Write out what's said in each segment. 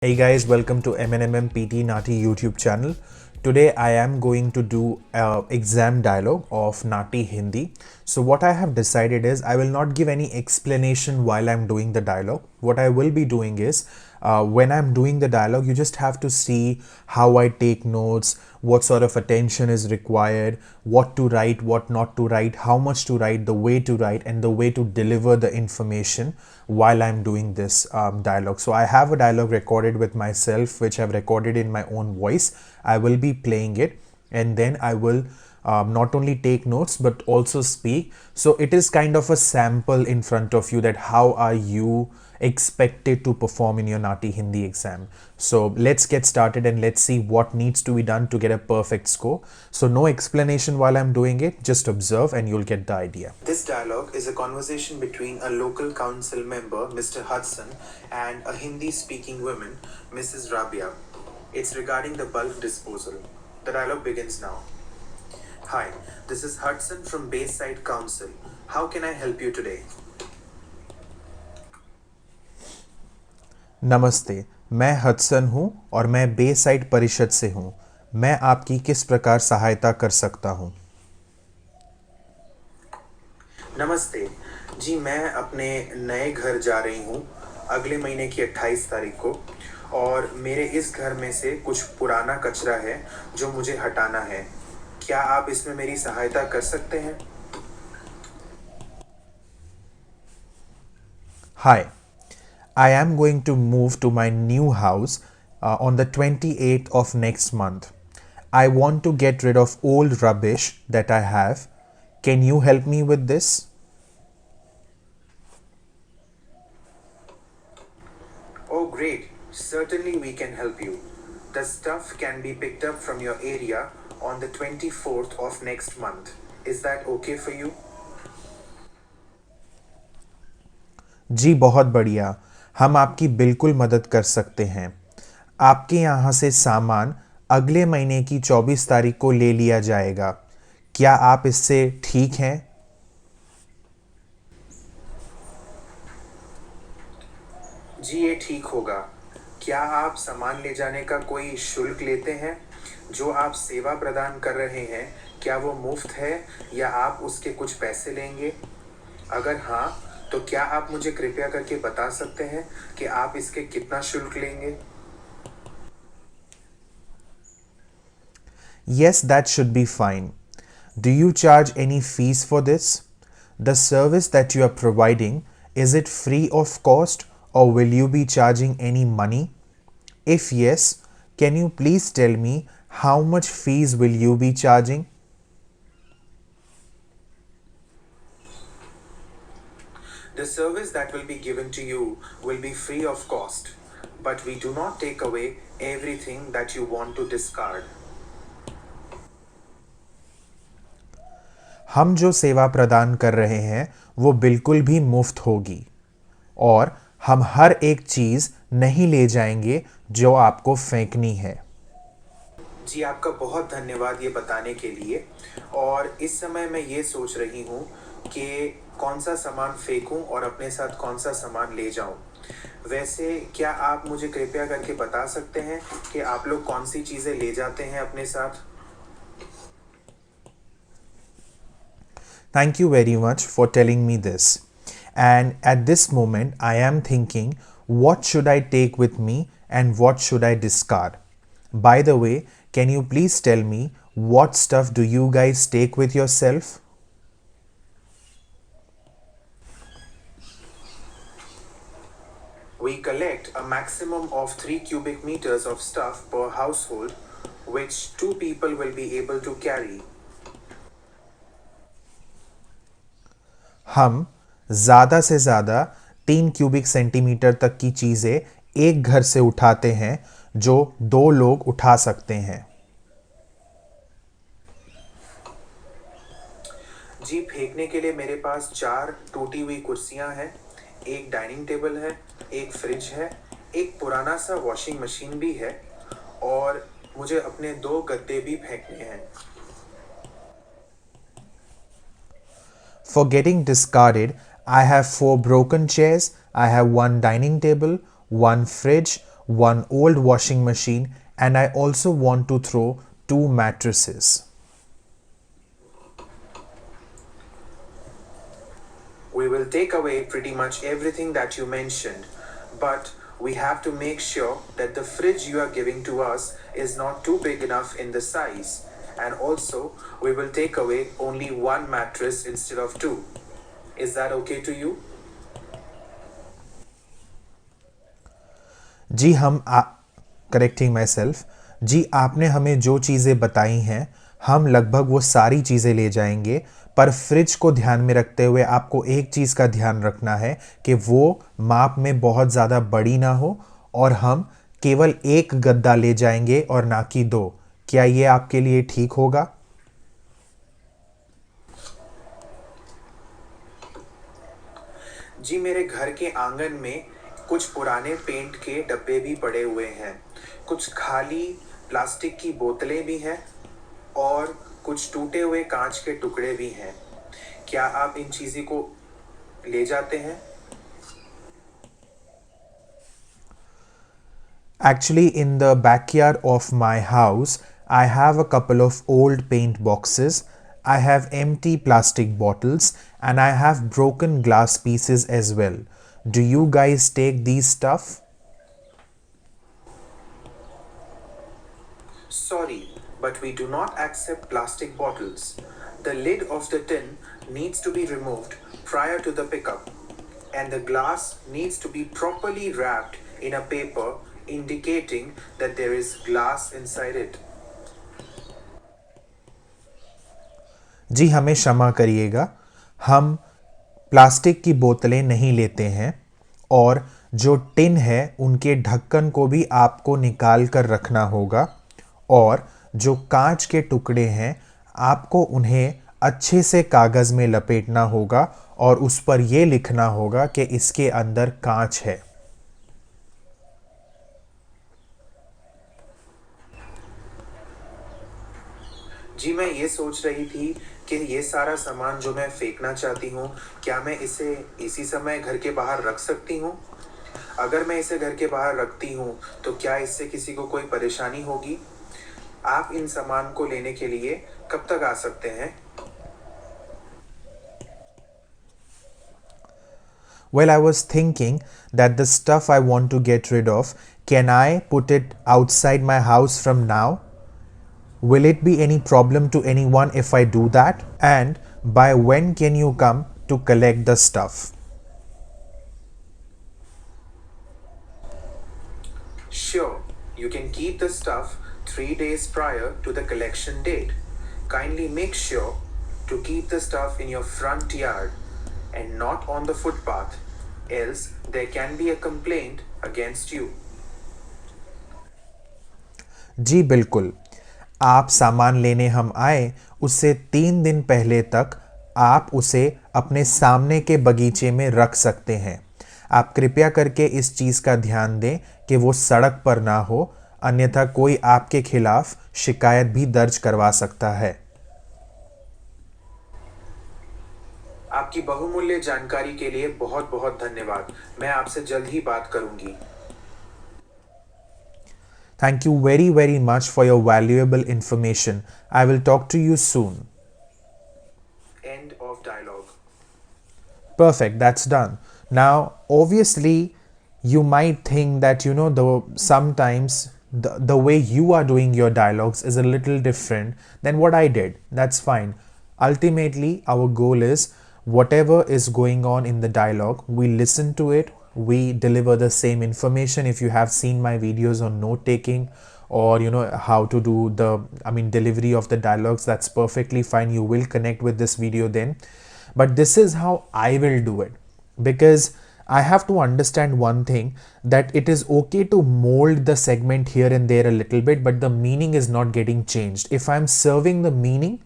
Hey guys, welcome to MNMMPT Nati YouTube channel. Today I am going to do exam dialogue of Nati Hindi. So what I have decided is I will not give any explanation while I'm doing the dialogue. What I will be doing is when I'm doing the dialogue, you just have to see how I take notes, what sort of attention is required, what to write, what not to write, how much to write, the way to write, and the way to deliver the information while I'm doing this dialogue. So I have a dialogue recorded with myself, which I've recorded in my own voice. I will be playing it, and then I will not only take notes but also speak. So it is kind of a sample in front of you that how are you expected to perform in your Nati Hindi exam. So let's get started and let's see what needs to be done to get a perfect score. So no explanation while I'm doing it, just observe and you'll get the idea. This dialogue is a conversation between a local council member, Mr. Hudson, and a Hindi speaking woman, Mrs. Rabia. It's regarding the bulk disposal. The dialogue begins now. Hi, this is Hudson from Bayside Council. How can I help you today? नमस्ते, मैं Hudson हूँ और मैं beside परिषद से हूँ। मैं आपकी किस प्रकार सहायता कर सकता हूँ? नमस्ते जी, मैं अपने नए घर जा रही हूँ अगले महीने की 28 तारीख को, और मेरे इस घर में से कुछ पुराना कचरा है जो मुझे हटाना है। क्या आप इसमें मेरी सहायता कर सकते हैं? Hi, I am going to move to my new house on the 28th of next month. I want to get rid of old rubbish that I have. Can you help me with this? Oh, great. Certainly, we can help you. The stuff can be picked up from your area on the 24th of next month. Is that okay for you? जी बहुत बढ़िया, हम आपकी बिल्कुल मदद कर सकते हैं। आपके यहाँ से सामान अगले महीने की 24 तारीख को ले लिया जाएगा। क्या आप इससे ठीक हैं? जी ये ठीक होगा। क्या आप सामान ले जाने का कोई शुल्क लेते हैं? जो आप सेवा प्रदान कर रहे हैं, क्या वो मुफ्त है या आप उसके कुछ पैसे लेंगे? अगर हाँ, तो क्या आप मुझे कृपया करके बता सकते हैं कि आप इसके कितना शुल्क लेंगे? Yes, that should be fine. Do you charge any fees for this? The service that you are providing, is it free of cost or will you be charging any money? If yes, can you please tell me how much fees will you be charging? The service that will be given to you will be free of cost, but we do not take away everything that you want to discard. हम जो सेवा प्रदान कर रहे हैं वो बिल्कुल भी मुफ्त होगी, और हम हर एक चीज़ नहीं ले जाएंगे जो आपको फेंकनी है। जी आपका बहुत धन्यवाद ये बताने के लिए। और इस समय मैं ये सोच रही हूँ कि कौन सा सामान फेंकूं और अपने साथ कौन सा सामान ले जाऊं। वैसे क्या आप मुझे कृपया करके बता सकते हैं कि आप लोग कौन सी चीज़ें ले जाते हैं अपने साथ? Thank you very much for telling me this. And at this moment, I am thinking, what should I take with me and what should I discard? By the way, can you please tell me what stuff do you guys take with yourself? We collect a maximum of 3 cubic meters of stuff per household, which 2 people will be able to carry. हम ज़्यादा से ज़्यादा 3 cubic centimetre तक की चीज़ें एक घर से उठाते हैं जो 2 लोग उठा सकते हैं। जी फेंकने के लिए मेरे पास 4 टूटी हुई कुर्सियां हैं, एक डाइनिंग टेबल है, एक फ्रिज है, एक पुराना सा वॉशिंग मशीन भी है, और मुझे अपने 2 गद्दे भी फेंकने हैं। For getting discarded, I have 4 broken chairs, I have 1 dining table, 1 fridge, one old washing machine, and I also want to throw 2 mattresses. We will take away pretty much everything that you mentioned, but we have to make sure that the fridge you are giving to us is not too big enough in the size, and also we will take away only 1 mattress instead of 2. Is that okay to you? जी correcting myself, जी आपने हमें जो चीज़ें बताई हैं हम लगभग वो सारी चीज़ें ले जाएंगे, पर फ्रिज को ध्यान में रखते हुए आपको एक चीज़ का ध्यान रखना है कि वो माप में बहुत ज़्यादा बड़ी ना हो, और हम केवल एक गद्दा ले जाएंगे और ना कि 2। क्या ये आपके लिए ठीक होगा? जी मेरे घर के आंगन में कुछ पुराने पेंट के डब्बे भी पड़े हुए हैं, कुछ खाली प्लास्टिक की बोतलें भी हैं और कुछ टूटे हुए कांच के टुकड़े भी हैं। क्या आप इन चीज़ों को ले जाते हैं? Actually, in the backyard of my house, I have a couple of old paint boxes. I have empty plastic bottles and I have broken glass pieces as well. Do you guys take these stuff? Sorry, but we do not accept plastic bottles. The lid of the tin needs to be removed prior to the pickup, and the glass needs to be properly wrapped in a paper indicating that there is glass inside it. जी हमें क्षमा करिएगा, हम plastic की बोतलें नहीं लेते हैं, और जो टिन है उनके ढक्कन को भी आपको निकाल कर रखना होगा, और जो कांच के टुकड़े हैं आपको उन्हें अच्छे से कागज़ में लपेटना होगा और उस पर यह लिखना होगा कि इसके अंदर कांच है। जी मैं ये सोच रही थी कि ये सारा सामान जो मैं फेंकना चाहती हूँ, क्या मैं इसे इसी समय घर के बाहर रख सकती हूँ? अगर मैं इसे घर के बाहर रखती हूँ तो क्या इससे किसी को कोई परेशानी होगी? आप इन सामान को लेने के लिए कब तक आ सकते हैं? Well, I was thinking that the stuff I want to get rid of, can I put it outside my house from now? Will it be any problem to anyone if I do that? And by when can you come to collect the stuff? Sure, you can keep the stuff 3 days prior to the collection date. Kindly make sure to keep the stuff in your front yard and not on the footpath, else there can be a complaint against you. जी बिल्कुल, आप सामान लेने हम आए उससे 3 दिन पहले तक आप उसे अपने सामने के बगीचे में रख सकते हैं। आप कृपया करके इस चीज़ का ध्यान दें कि वो सड़क पर ना हो, अन्यथा कोई आपके खिलाफ शिकायत भी दर्ज करवा सकता है। आपकी बहुमूल्य जानकारी के लिए बहुत बहुत धन्यवाद। मैं आपसे जल्द ही बात करूंगी। Thank you very much for your valuable information. I will talk to you soon. End of dialogue. Perfect, that's done. Now, obviously, you might think that sometimes the way you are doing your dialogues is a little different than what I did. That's fine. Ultimately, our goal is whatever is going on in the dialogue, we listen to it, we deliver the same information. If you have seen my videos on note taking or how to do the delivery of the dialogues, that's perfectly fine. You will connect with this video then. But this is how I will do it, because I have to understand one thing, that it is okay to mold the segment here and there a little bit, but the meaning is not getting changed. If I'm serving the meaning,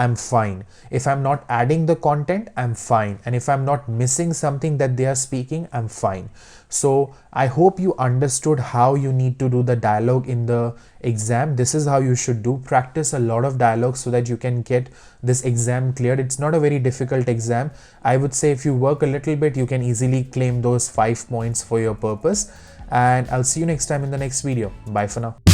I'm fine. If I'm not adding the content, I'm fine. And if I'm not missing something that they are speaking, I'm fine. So I hope you understood how you need to do the dialogue in the exam. This is how you should do. Practice a lot of dialogue so that you can get this exam cleared. It's not a very difficult exam. I would say if you work a little bit, you can easily claim those 5 points for your purpose. and I'll see you next time in the next video. Bye for now.